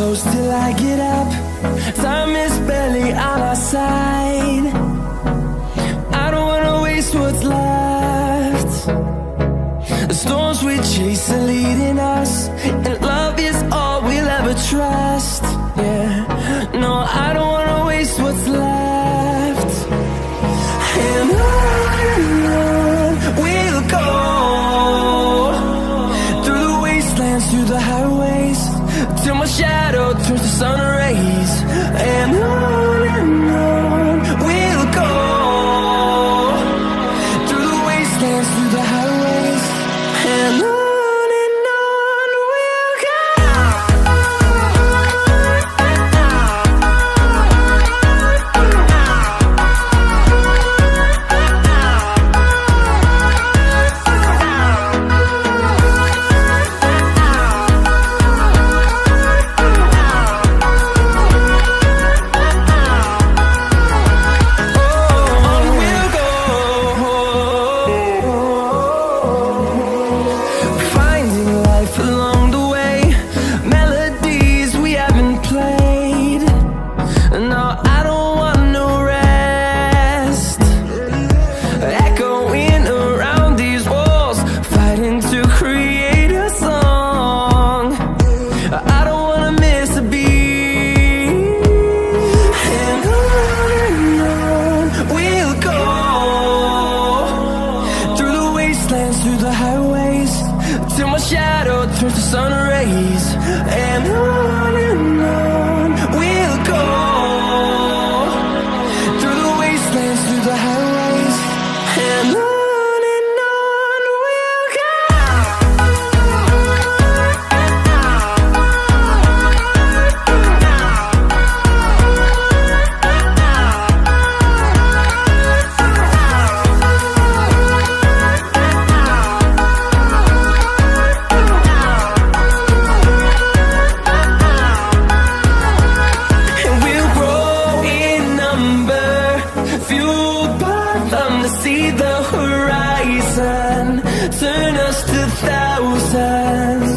close till I get up. Time is barely on our side. I don't wanna waste what's left. The storms we chase are leading us, and love is all we'll ever trust. Yeah, no, I don't wanna waste what's left. And on we'll go, through the wastelands, through the highways, till my shadow turns to sun rays. And on we'll go, through the wastelands, through the highways, and on we'll go. Through the highways, till my shadow turns to sun rays. And on we'll go, through the wastelands, through the highways, and on we'll go. See the horizon, turn us to thousands.